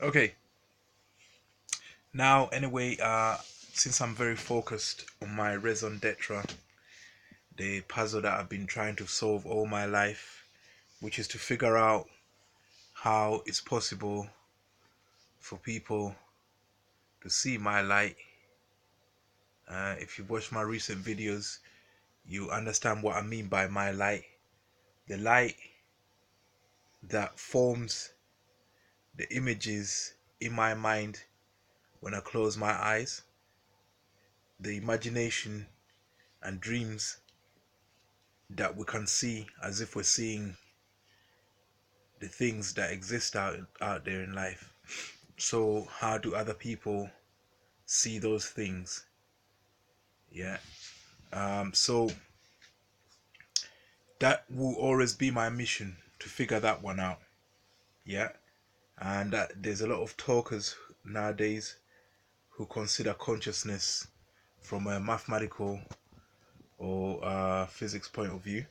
Okay, now anyway, since I'm very focused on my raison d'etre, the puzzle that I've been trying to solve all my life, which is to figure out how it's possible for people to see my light. If you watch my recent videos, you understand what I mean by my light. The light that forms the images in my mind when I close my eyes, the imagination and dreams that we can see as if we're seeing the things that exist out there in life. So how do other people see those things? Yeah. So that will always be my mission, to figure that one out. Yeah. And there's a lot of talkers nowadays who consider consciousness from a mathematical or physics point of view.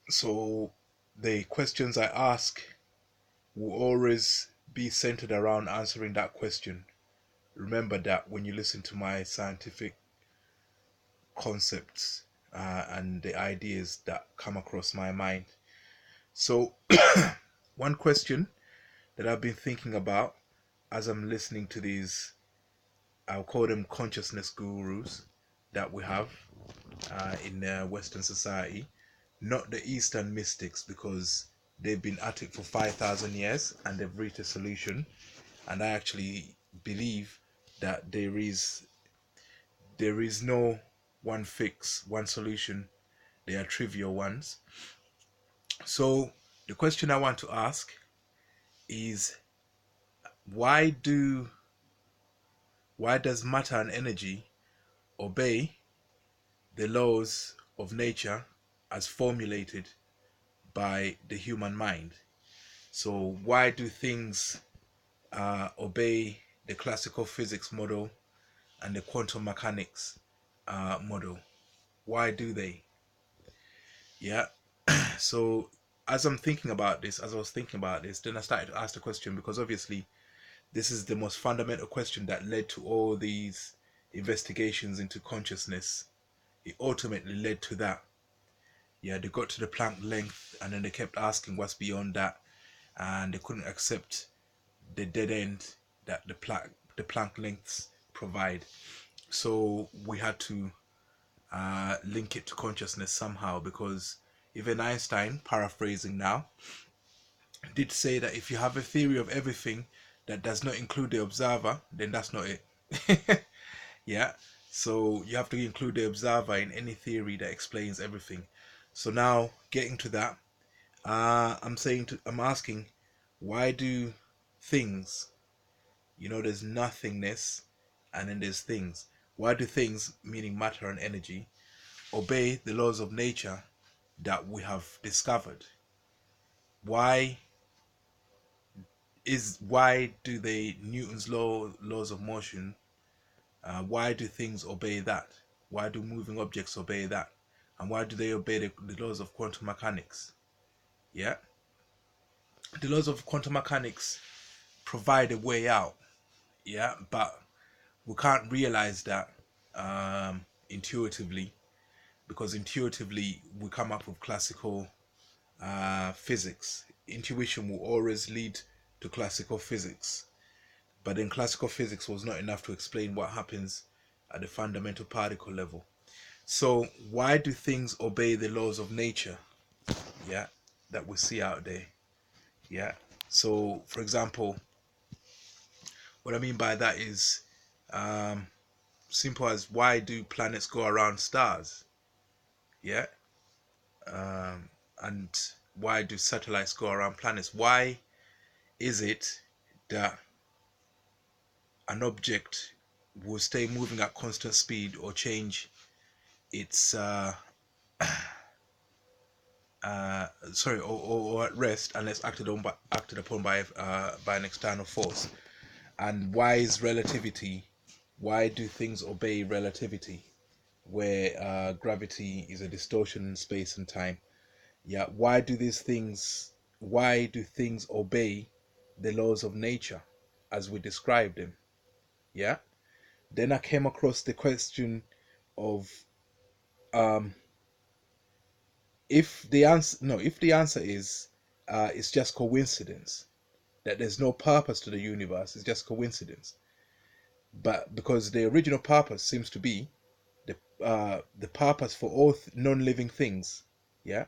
So the questions I ask will always be centered around answering that question. Remember that when you listen to my scientific concepts and the ideas that come across my mind. So, one question that I've been thinking about as I'm listening to these, I'll call them consciousness gurus that we have in Western society, not the Eastern mystics, because they've been at it for 5,000 years and they've reached a solution. And I actually believe that there is no one fix, one solution. They are trivial ones. So the question I want to ask is, why do why does matter and energy obey the laws of nature as formulated by the human mind? So why do things obey the classical physics model and the quantum mechanics model? Why do they? Yeah. So as I was thinking about this, then I started to ask the question, because obviously this is the most fundamental question that led to all these investigations into consciousness. It ultimately led to that. Yeah, they got to the Planck length and then they kept asking what's beyond that, and they couldn't accept the dead end that the Planck lengths provide. So we had to link it to consciousness somehow, because even Einstein, paraphrasing now, did say that if you have a theory of everything that does not include the observer, then that's not it. Yeah. So you have to include the observer in any theory that explains everything. So now getting to that, I'm asking, why do things, there's nothingness and then there's things. Why do things, meaning matter and energy, obey the laws of nature that we have discovered? Why why do they Newton's laws of motion? Why do things obey that? Why do moving objects obey that? And why do they obey the laws of quantum mechanics? Yeah, the laws of quantum mechanics provide a way out. Yeah, but we can't realize that intuitively, because intuitively we come up with classical physics. Intuition will always lead to classical physics. But then classical physics was not enough to explain what happens at the fundamental particle level. So why do things obey the laws of nature? Yeah, that we see out there. Yeah. So for example, what I mean by that is um, simple as, why do planets go around stars? Yeah. And why do satellites go around planets? Why is it that an object will stay moving at constant speed or change its or at rest unless acted upon by an external force? And why is relativity? Why do things obey relativity, where gravity is a distortion in space and time? Yeah. Why do things obey the laws of nature as we described them. Yeah. Then I came across the question of um, if the answer is it's just coincidence, that there's no purpose to the universe, it's just coincidence. But because the original purpose seems to be the purpose for all non-living things, yeah,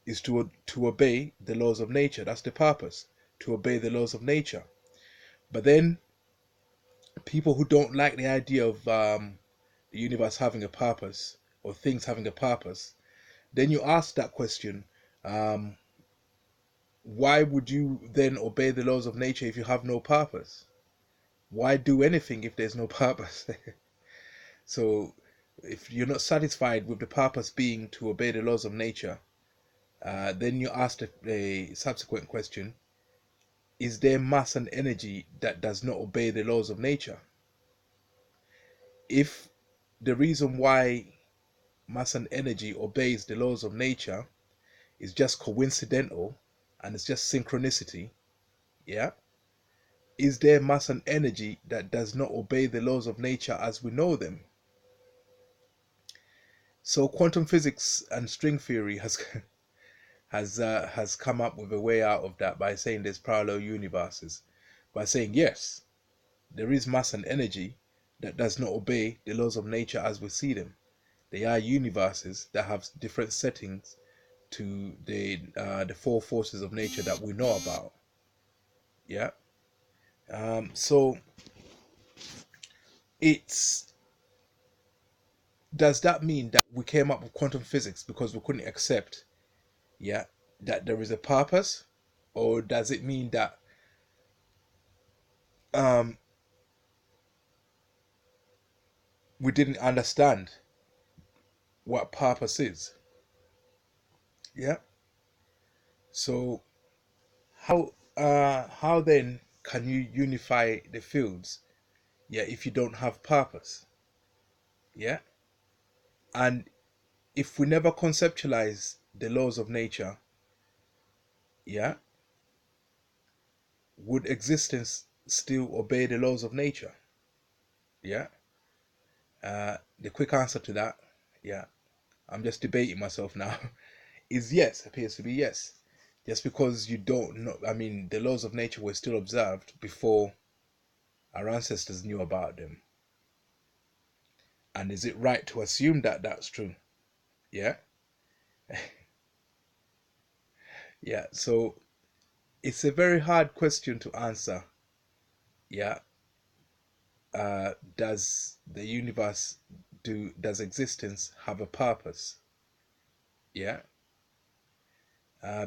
is to obey the laws of nature. That's the purpose, to obey the laws of nature. But then people who don't like the idea of the universe having a purpose or things having a purpose, then you ask that question, um, why would you then obey the laws of nature if you have no purpose? Why do anything if there's no purpose? So if you're not satisfied with the purpose being to obey the laws of nature, then you ask a subsequent question: is there mass and energy that does not obey the laws of nature? If the reason why mass and energy obeys the laws of nature is just coincidental and it's just synchronicity, yeah, is there mass and energy that does not obey the laws of nature as we know them? So quantum physics and string theory has come up with a way out of that by saying there's parallel universes, by saying yes, there is mass and energy that does not obey the laws of nature as we see them. They are universes that have different settings to the four forces of nature that we know about. Yeah. So it's does that mean that we came up with quantum physics because we couldn't accept, yeah, that there is a purpose, or does it mean that um, we didn't understand what purpose is? Yeah. So how then can you unify the fields? Yeah, if you don't have purpose. Yeah. And if we never conceptualize the laws of nature, yeah, would existence still obey the laws of nature? Yeah. The quick answer to that, yeah, I'm just debating myself now, is yes, appears to be yes. Just because you don't know, I mean, the laws of nature were still observed before our ancestors knew about them. And is it right to assume that that's true? Yeah. Yeah. So it's a very hard question to answer. Yeah. Does the universe does existence have a purpose? Yeah.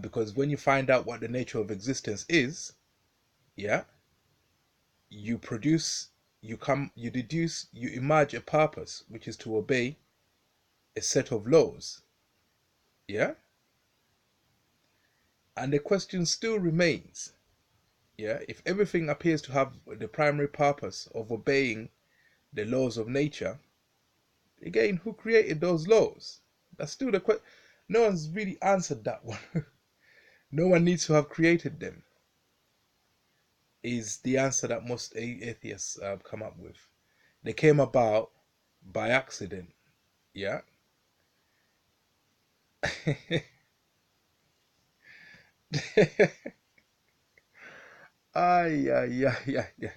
Because when you find out what the nature of existence is, yeah, you produce, you deduce, you imagine a purpose, which is to obey a set of laws. Yeah. And the question still remains, yeah, if everything appears to have the primary purpose of obeying the laws of nature, again, who created those laws? That's still the question. No one's really answered that one. No one needs to have created them, is the answer that most atheists come up with. They came about by accident. Yeah. Yeah, yeah, yeah, yeah.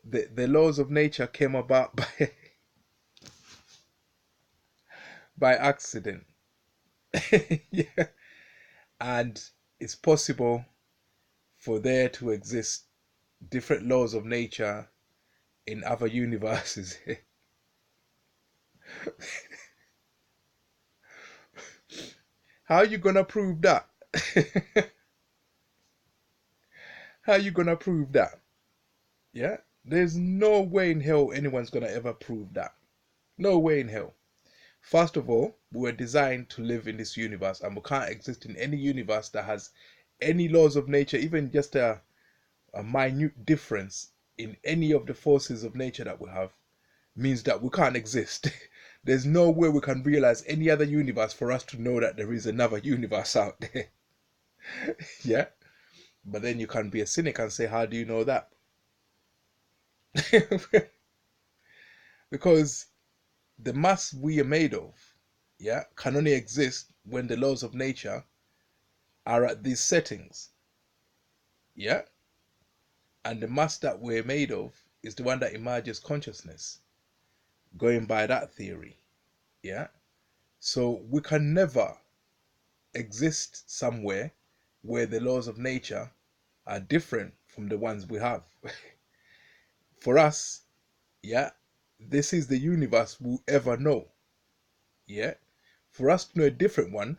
The laws of nature came about by accident. Yeah. And it's possible for there to exist different laws of nature in other universes. How are you gonna prove that? How are you gonna prove that? Yeah? There's no way in hell anyone's gonna ever prove that. No way in hell. First of all, we were designed to live in this universe, and we can't exist in any universe that has any laws of nature, even just a minute difference in any of the forces of nature that we have, means that we can't exist. There's no way we can realize any other universe for us to know that there is another universe out there. Yeah? But then you can be a cynic and say, how do you know that? Because the mass we are made of, yeah, can only exist when the laws of nature are at these settings, yeah. And the mass that we're made of is the one that emerges consciousness, going by that theory, yeah. So we can never exist somewhere where the laws of nature are different from the ones we have. For us, yeah, this is the universe we'll ever know, yeah. For us to know a different one,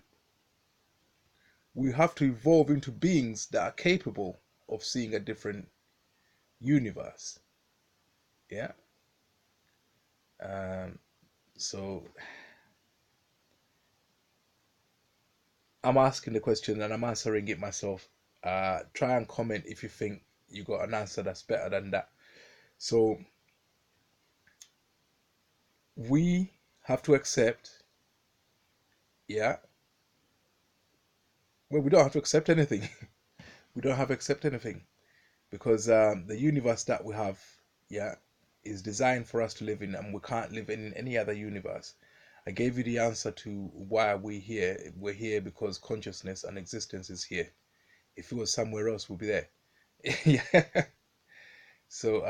we have to evolve into beings that are capable of seeing a different universe, yeah. um so I'm asking the question and I'm answering it myself. Try and comment if you think you got an answer that's better than that. So we have to accept, yeah. Well, we don't have to accept anything. We don't have to accept anything because the universe that we have, yeah, is designed for us to live in, and we can't live in any other universe. I gave you the answer to why we're here. We're here because consciousness and existence is here. If it was somewhere else, we'll be there. Yeah. So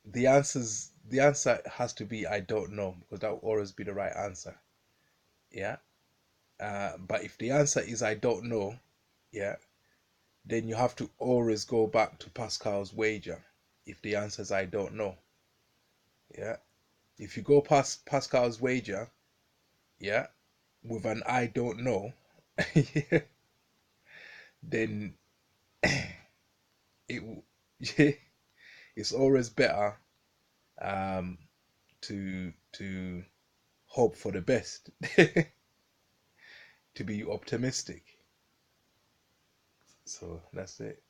the answer has to be I don't know, because that will always be the right answer. Yeah. But if the answer is I don't know, yeah, then you have to always go back to Pascal's wager. If the answer is I don't know, yeah. If you go past Pascal's wager, yeah, with an I don't know, then it it's always better um, to hope for the best, to be optimistic. So that's it.